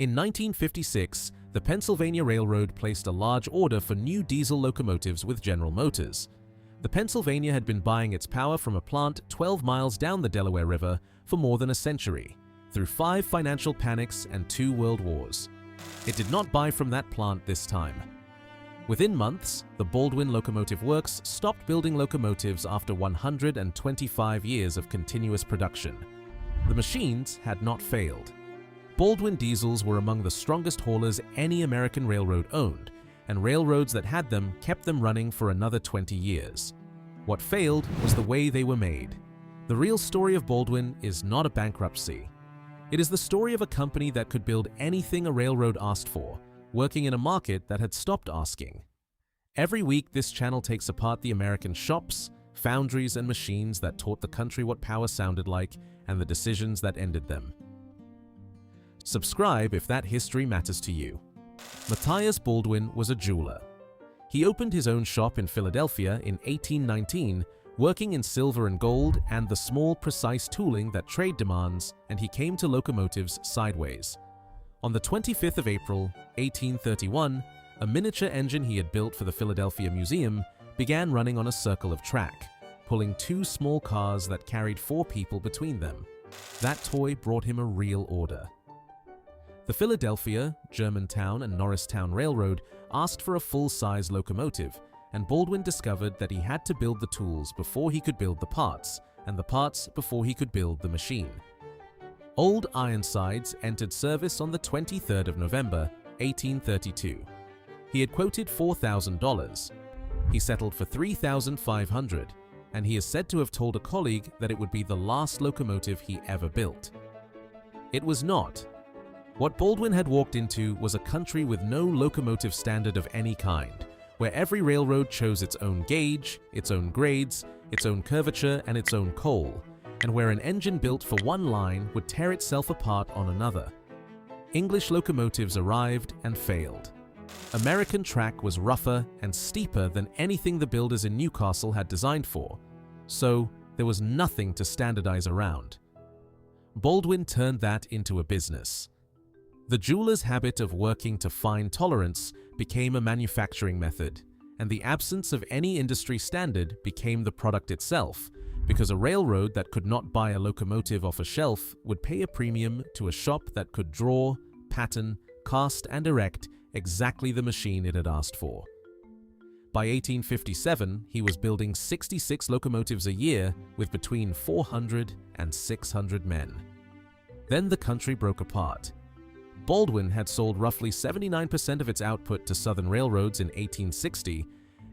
In 1956, the Pennsylvania Railroad placed a large order for new diesel locomotives with General Motors. The Pennsylvania had been buying its power from a plant 12 miles down the Delaware River for more than a century, through 5 financial panics and 2 world wars. It did not buy from that plant this time. Within months, the Baldwin Locomotive Works stopped building locomotives after 125 years of continuous production. The machines had not failed. Baldwin diesels were among the strongest haulers any American railroad owned, and railroads that had them kept them running for another 20 years. What failed was the way they were made. The real story of Baldwin is not a bankruptcy. It is the story of a company that could build anything a railroad asked for, working in a market that had stopped asking. Every week, this channel takes apart the American shops, foundries, and machines that taught the country what power sounded like and the decisions that ended them. Subscribe if that history matters to you. Matthias Baldwin was a jeweler. He opened his own shop in Philadelphia in 1819, working in silver and gold and the small, precise tooling that trade demands, and he came to locomotives sideways. On the 25th of April, 1831, a miniature engine he had built for the Philadelphia Museum began running on a circle of track, pulling 2 small cars that carried 4 people between them. That toy brought him a real order. The Philadelphia, Germantown, and Norristown Railroad asked for a full-size locomotive, and Baldwin discovered that he had to build the tools before he could build the parts, and the parts before he could build the machine. Old Ironsides entered service on the 23rd of November, 1832. He had quoted $4,000. He settled for $3,500, and he is said to have told a colleague that it would be the last locomotive he ever built. It was not. What Baldwin had walked into was a country with no locomotive standard of any kind, where every railroad chose its own gauge, its own grades, its own curvature, and its own coal, and where an engine built for one line would tear itself apart on another. English locomotives arrived and failed. American track was rougher and steeper than anything the builders in Newcastle had designed for, so there was nothing to standardize around. Baldwin turned that into a business. The jeweler's habit of working to fine tolerance became a manufacturing method, and the absence of any industry standard became the product itself, because a railroad that could not buy a locomotive off a shelf would pay a premium to a shop that could draw, pattern, cast, and erect exactly the machine it had asked for. By 1857, he was building 66 locomotives a year with between 400 and 600 men. Then the country broke apart. Baldwin had sold roughly 79% of its output to Southern railroads in 1860,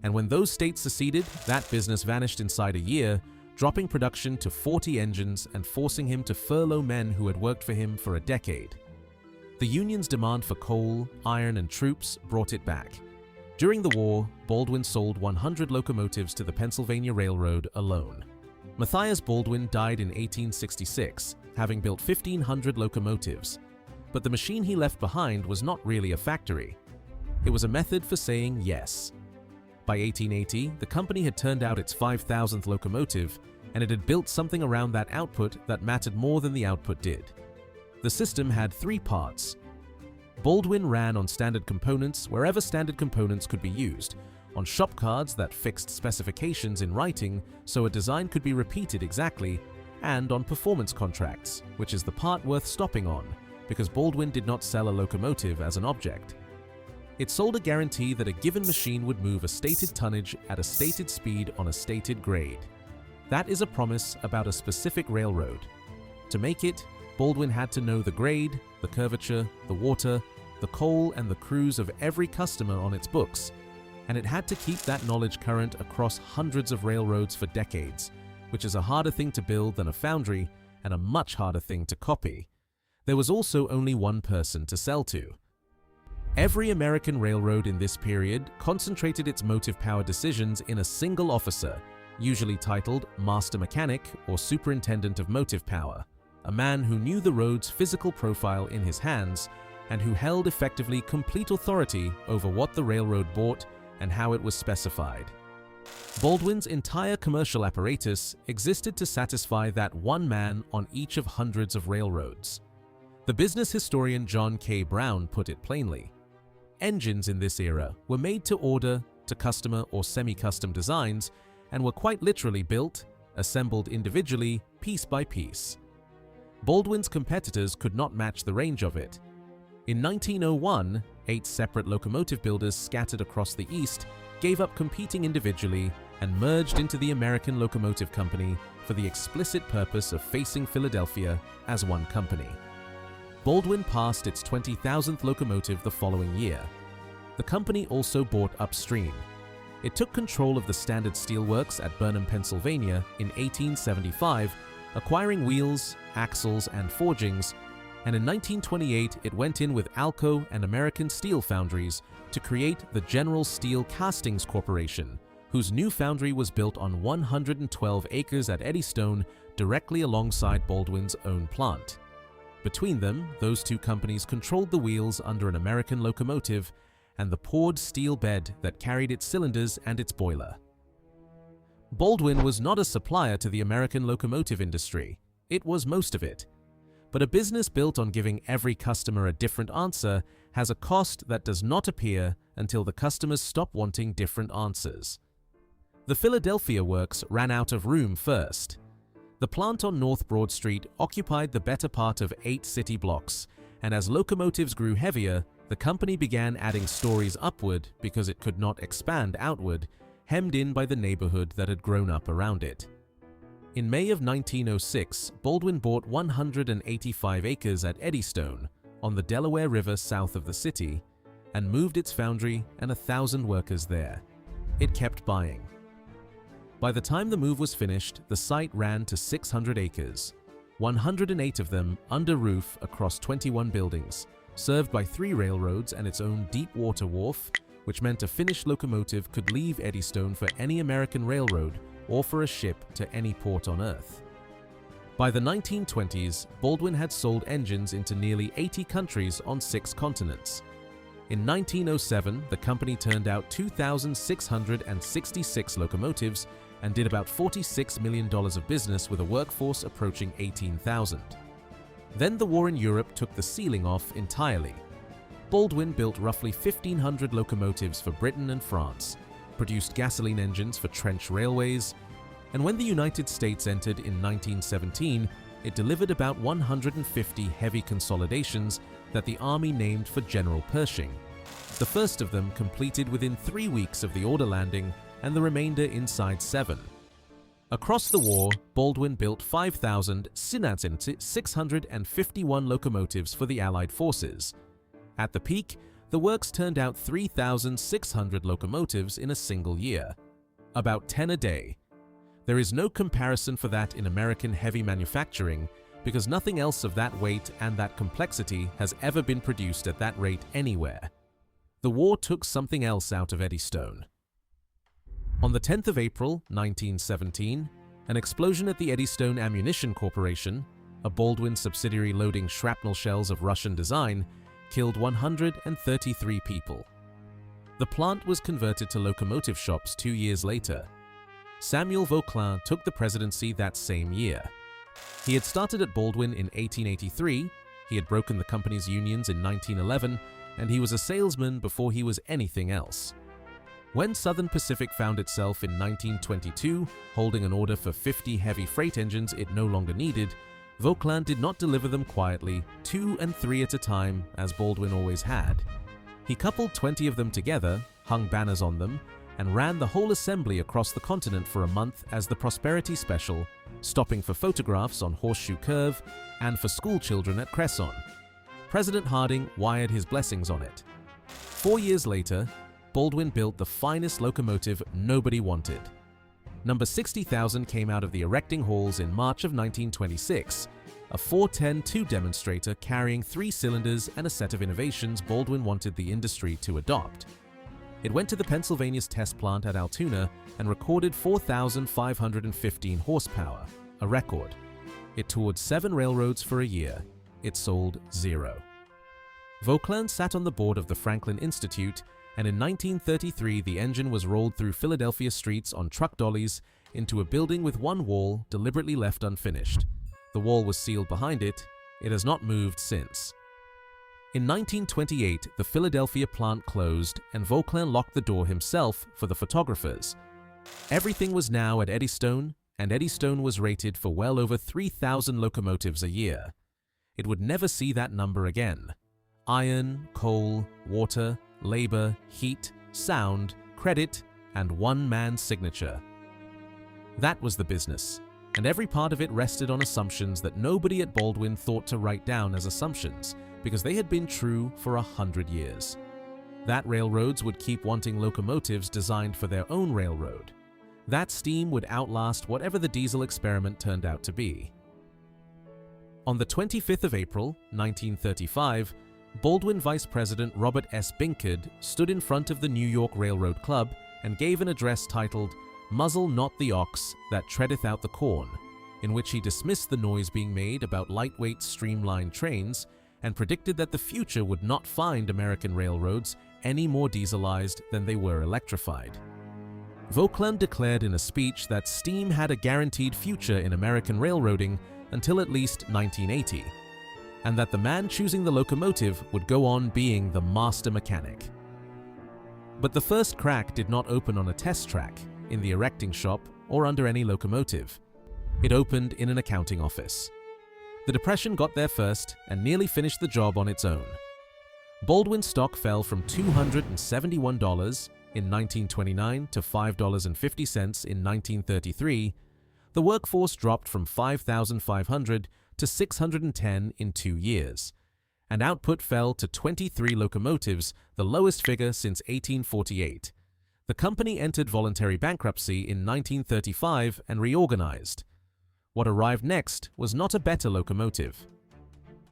and when those states seceded, that business vanished inside a year, dropping production to 40 engines and forcing him to furlough men who had worked for him for a decade. The Union's demand for coal, iron, and troops brought it back. During the war, Baldwin sold 100 locomotives to the Pennsylvania Railroad alone. Matthias Baldwin died in 1866, having built 1,500 locomotives. But the machine he left behind was not really a factory. It was a method for saying yes. By 1880, the company had turned out its 5,000th locomotive, and it had built something around that output that mattered more than the output did. The system had 3 parts. Baldwin ran on standard components wherever standard components could be used, on shop cards that fixed specifications in writing so a design could be repeated exactly, and on performance contracts, which is the part worth stopping on, because Baldwin did not sell a locomotive as an object. It sold a guarantee that a given machine would move a stated tonnage at a stated speed on a stated grade. That is a promise about a specific railroad. To make it, Baldwin had to know the grade, the curvature, the water, the coal, and the crews of every customer on its books, and it had to keep that knowledge current across hundreds of railroads for decades, which is a harder thing to build than a foundry and a much harder thing to copy. There was also only one person to sell to. Every American railroad in this period concentrated its motive power decisions in a single officer, usually titled Master Mechanic or Superintendent of Motive Power, a man who knew the road's physical profile in his hands and who held effectively complete authority over what the railroad bought and how it was specified. Baldwin's entire commercial apparatus existed to satisfy that one man on each of hundreds of railroads. The business historian John K. Brown put it plainly. Engines in this era were made to order, to customer or semi-custom designs, and were quite literally built, assembled individually, piece by piece. Baldwin's competitors could not match the range of it. In 1901, 8 separate locomotive builders scattered across the East gave up competing individually and merged into the American Locomotive Company for the explicit purpose of facing Philadelphia as one company. Baldwin passed its 20,000th locomotive the following year. The company also bought upstream. It took control of the Standard Steel Works at Burnham, Pennsylvania in 1875, acquiring wheels, axles, and forgings, and in 1928 it went in with Alco and American Steel Foundries to create the General Steel Castings Corporation, whose new foundry was built on 112 acres at Eddystone, directly alongside Baldwin's own plant. Between them, those two companies controlled the wheels under an American locomotive and the poured steel bed that carried its cylinders and its boiler. Baldwin was not a supplier to the American locomotive industry. It was most of it. But a business built on giving every customer a different answer has a cost that does not appear until the customers stop wanting different answers. The Philadelphia works ran out of room first. The plant on North Broad Street occupied the better part of 8 city blocks, and as locomotives grew heavier, the company began adding stories upward because it could not expand outward, hemmed in by the neighborhood that had grown up around it. In May of 1906, Baldwin bought 185 acres at Eddystone, on the Delaware River south of the city, and moved its foundry and 1,000 workers there. It kept buying. By the time the move was finished, the site ran to 600 acres, 108 of them under roof across 21 buildings, served by 3 railroads and its own deep water wharf, which meant a finished locomotive could leave Eddystone for any American railroad or for a ship to any port on Earth. By the 1920s, Baldwin had sold engines into nearly 80 countries on 6 continents. In 1907, the company turned out 2,666 locomotives and did about $46 million of business with a workforce approaching 18,000. Then the war in Europe took the ceiling off entirely. Baldwin built roughly 1,500 locomotives for Britain and France, produced gasoline engines for trench railways, and when the United States entered in 1917, it delivered about 150 heavy consolidations that the Army named for General Pershing. The first of them completed within 3 weeks of the order landing, and the remainder inside 7. Across the war, Baldwin built 5,651 locomotives for the Allied forces. At the peak, the works turned out 3,600 locomotives in a single year, about 10 a day. There is no comparison for that in American heavy manufacturing because nothing else of that weight and that complexity has ever been produced at that rate anywhere. The war took something else out of Eddystone. On the 10th of April, 1917, an explosion at the Eddystone Ammunition Corporation, a Baldwin subsidiary loading shrapnel shells of Russian design, killed 133 people. The plant was converted to locomotive shops 2 years later. Samuel Vauquelin took the presidency that same year. He had started at Baldwin in 1883, he had broken the company's unions in 1911, and he was a salesman before he was anything else. When Southern Pacific found itself in 1922 holding an order for 50 heavy freight engines it no longer needed, Vauquelin did not deliver them quietly, 2 and 3 at a time, as Baldwin always had. He coupled 20 of them together, hung banners on them, and ran the whole assembly across the continent for a month as the Prosperity Special, stopping for photographs on Horseshoe Curve and for school children at Cresson. President Harding wired his blessings on it. 4 years later, Baldwin built the finest locomotive nobody wanted. Number 60,000 came out of the erecting halls in March of 1926, a 410-2 demonstrator carrying 3 cylinders and a set of innovations Baldwin wanted the industry to adopt. It went to the Pennsylvania's test plant at Altoona and recorded 4,515 horsepower, a record. It toured 7 railroads for a year. It sold 0. Vauquelin sat on the board of the Franklin Institute, and in 1933 the engine was rolled through Philadelphia streets on truck dollies into a building with one wall deliberately left unfinished. The wall was sealed behind it, It has not moved since. In 1928, the Philadelphia plant closed and Vauquelin locked the door himself for the photographers. Everything was now at Eddystone, and Eddystone was rated for well over 3,000 locomotives a year. It would never see that number again. Iron, coal, water, labor, heat, sound, credit, and one man's signature. That was the business, and every part of it rested on assumptions that nobody at Baldwin thought to write down as assumptions, because they had been true for 100 years. That railroads would keep wanting locomotives designed for their own railroad. That steam would outlast whatever the diesel experiment turned out to be. On the 25th of April, 1935, Baldwin Vice President Robert S. Binkard stood in front of the New York Railroad Club and gave an address titled, "Muzzle not the ox that treadeth out the corn," in which he dismissed the noise being made about lightweight streamlined trains and predicted that the future would not find American railroads any more dieselized than they were electrified. Vauquelin declared in a speech that steam had a guaranteed future in American railroading until at least 1980, and that the man choosing the locomotive would go on being the master mechanic. But the first crack did not open on a test track, in the erecting shop, or under any locomotive. It opened in an accounting office. The Depression got there first and nearly finished the job on its own. Baldwin stock fell from $271 in 1929 to $5.50 in 1933. The workforce dropped from 5,500 to 610 in 2 years, and output fell to 23 locomotives, the lowest figure since 1848. The company entered voluntary bankruptcy in 1935 and reorganized. What arrived next was not a better locomotive.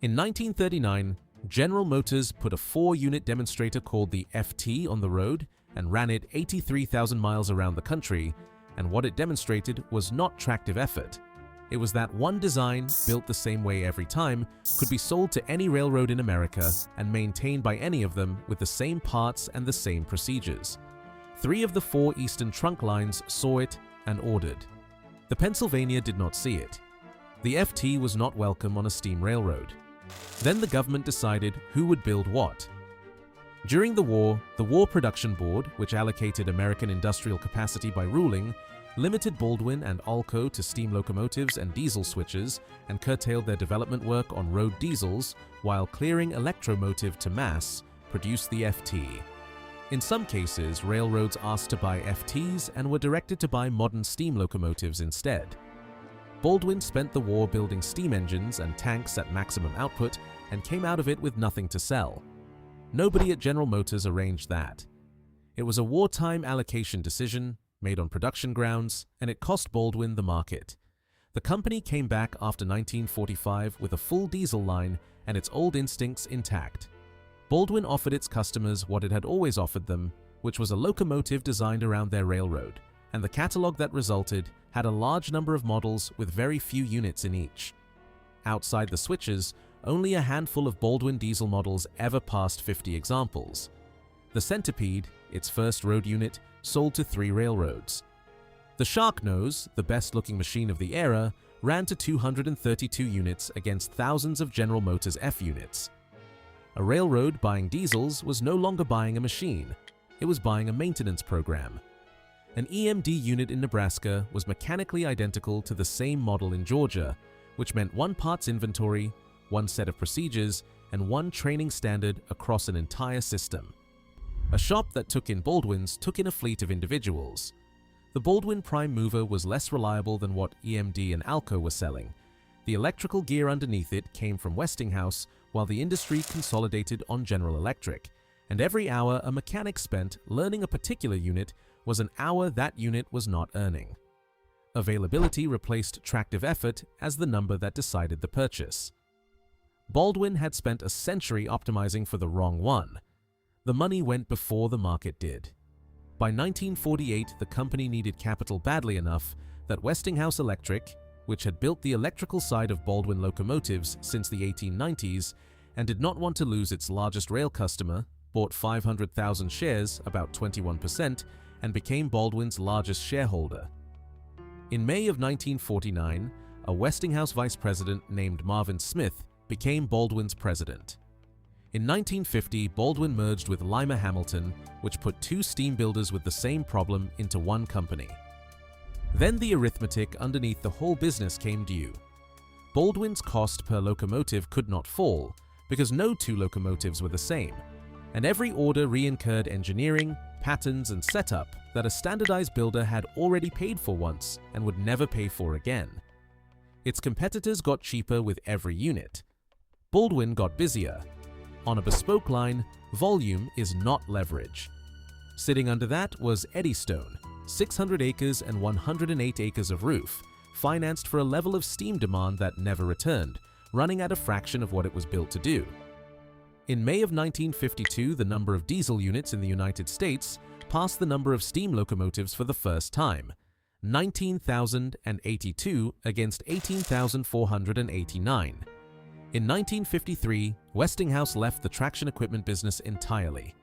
In 1939, General Motors put a 4-unit demonstrator called the FT on the road and ran it 83,000 miles around the country, and what it demonstrated was not tractive effort. It was that one design, built the same way every time, could be sold to any railroad in America and maintained by any of them with the same parts and the same procedures. 3 of the 4 Eastern trunk lines saw it and ordered. The Pennsylvania did not see it. The FT was not welcome on a steam railroad. Then the government decided who would build what. During the War Production Board, which allocated American industrial capacity by ruling, limited Baldwin and Alco to steam locomotives and diesel switches and curtailed their development work on road diesels, while clearing electromotive to mass, produced the FT. In some cases, railroads asked to buy FTs and were directed to buy modern steam locomotives instead. Baldwin spent the war building steam engines and tanks at maximum output and came out of it with nothing to sell. Nobody at General Motors arranged that. It was a wartime allocation decision made on production grounds, and it cost Baldwin the market. The company came back after 1945 with a full diesel line and its old instincts intact. Baldwin offered its customers what it had always offered them, which was a locomotive designed around their railroad, and the catalog that resulted had a large number of models with very few units in each. Outside the switches, only a handful of Baldwin diesel models ever passed 50 examples. The Centipede, its first road unit, sold to 3 railroads. The Shark Nose, the best-looking machine of the era, ran to 232 units against thousands of General Motors F units. A railroad buying diesels was no longer buying a machine, it was buying a maintenance program. An EMD unit in Nebraska was mechanically identical to the same model in Georgia, which meant one parts inventory, one set of procedures, and one training standard across an entire system. A shop that took in Baldwin's took in a fleet of individuals. The Baldwin Prime Mover was less reliable than what EMD and Alco were selling. The electrical gear underneath it came from Westinghouse, while the industry consolidated on General Electric, and every hour a mechanic spent learning a particular unit was an hour that unit was not earning. Availability replaced tractive effort as the number that decided the purchase. Baldwin had spent a century optimizing for the wrong one. The money went before the market did. By 1948, the company needed capital badly enough that Westinghouse Electric, which had built the electrical side of Baldwin locomotives since the 1890s and did not want to lose its largest rail customer, bought 500,000 shares, about 21%, and became Baldwin's largest shareholder. In May of 1949, a Westinghouse vice president named Marvin Smith became Baldwin's president. In 1950, Baldwin merged with Lima Hamilton, which put two steam builders with the same problem into one company. Then the arithmetic underneath the whole business came due. Baldwin's cost per locomotive could not fall, because no two locomotives were the same, and every order re-incurred engineering, patterns, and setup that a standardized builder had already paid for once and would never pay for again. Its competitors got cheaper with every unit. Baldwin got busier. On a bespoke line, volume is not leverage. Sitting under that was Eddystone, 600 acres and 108 acres of roof, financed for a level of steam demand that never returned, running at a fraction of what it was built to do. In May of 1952, the number of diesel units in the United States passed the number of steam locomotives for the first time, 19,082 against 18,489. In 1953, Westinghouse left the traction equipment business entirely.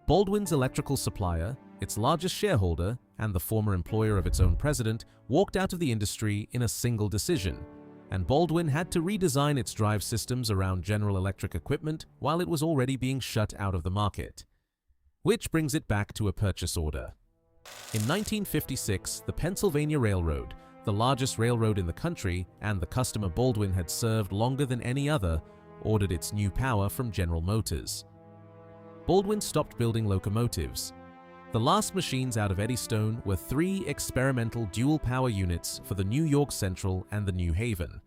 Baldwin's electrical supplier, its largest shareholder, and the former employer of its own president, walked out of the industry in a single decision, and Baldwin had to redesign its drive systems around General Electric equipment while it was already being shut out of the market. Which brings it back to a purchase order. In 1956, the Pennsylvania Railroad, the largest railroad in the country and the customer Baldwin had served longer than any other, ordered its new power from General Motors. Baldwin stopped building locomotives. The last machines out of Eddystone were 3 experimental dual-power units for the New York Central and the New Haven.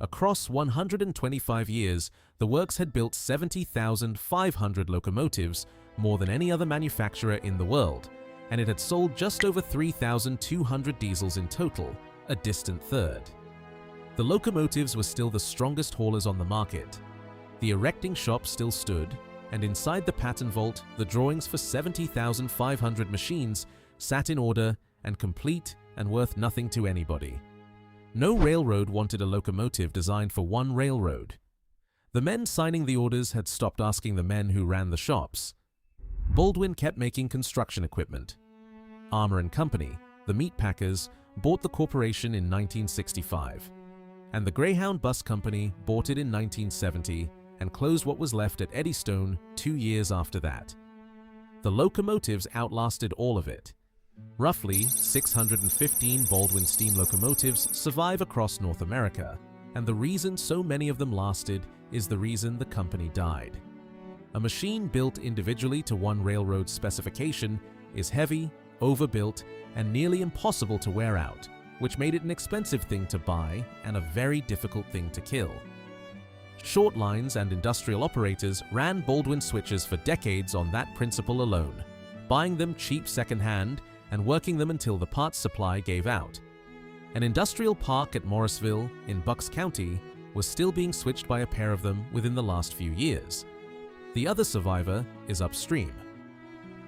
Across 125 years, the works had built 70,500 locomotives, more than any other manufacturer in the world, and it had sold just over 3,200 diesels in total, a distant third. The locomotives were still the strongest haulers on the market. The erecting shop still stood, and inside the pattern vault, the drawings for 70,500 machines sat in order and complete and worth nothing to anybody. No railroad wanted a locomotive designed for one railroad. The men signing the orders had stopped asking the men who ran the shops. Baldwin kept making construction equipment. Armour and Company, the meat packers, bought the corporation in 1965, and the Greyhound Bus Company bought it in 1970 and closed what was left at Eddystone 2 years after that. The locomotives outlasted all of it. Roughly 615 Baldwin steam locomotives survive across North America, and the reason so many of them lasted is the reason the company died. A machine built individually to one railroad's specification is heavy, overbuilt, and nearly impossible to wear out, which made it an expensive thing to buy and a very difficult thing to kill. Short lines and industrial operators ran Baldwin switches for decades on that principle alone, buying them cheap second-hand and working them until the parts supply gave out. An industrial park at Morrisville in Bucks County was still being switched by a pair of them within the last few years. The other survivor is upstream.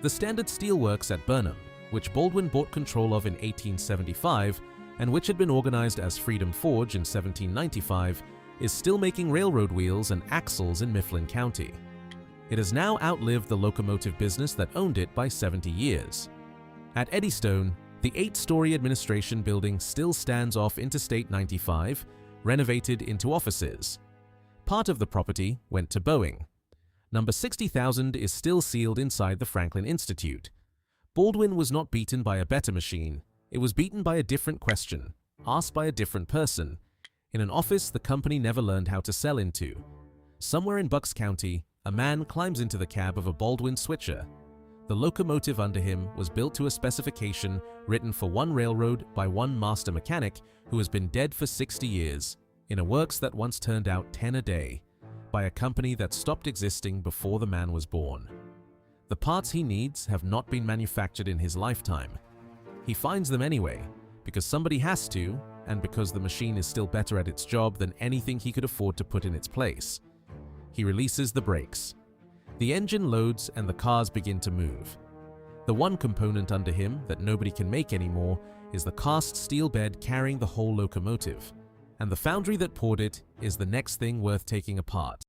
The Standard Steel Works at Burnham, which Baldwin bought control of in 1875 and which had been organized as Freedom Forge in 1795, is still making railroad wheels and axles in Mifflin County. It has now outlived the locomotive business that owned it by 70 years. At Eddystone, the 8-story administration building still stands off Interstate 95, renovated into offices. Part of the property went to Boeing. Number 60,000 is still sealed inside the Franklin Institute. Baldwin was not beaten by a better machine. It was beaten by a different question, asked by a different person, in an office the company never learned how to sell into. Somewhere in Bucks County, a man climbs into the cab of a Baldwin switcher. The locomotive under him was built to a specification written for one railroad by one master mechanic who has been dead for 60 years, in a works that once turned out 10 a day, by a company that stopped existing before the man was born. The parts he needs have not been manufactured in his lifetime. He finds them anyway, because somebody has to, and because the machine is still better at its job than anything he could afford to put in its place. He releases the brakes. The engine loads and the cars begin to move. The one component under him that nobody can make anymore is the cast steel bed carrying the whole locomotive, and the foundry that poured it is the next thing worth taking apart.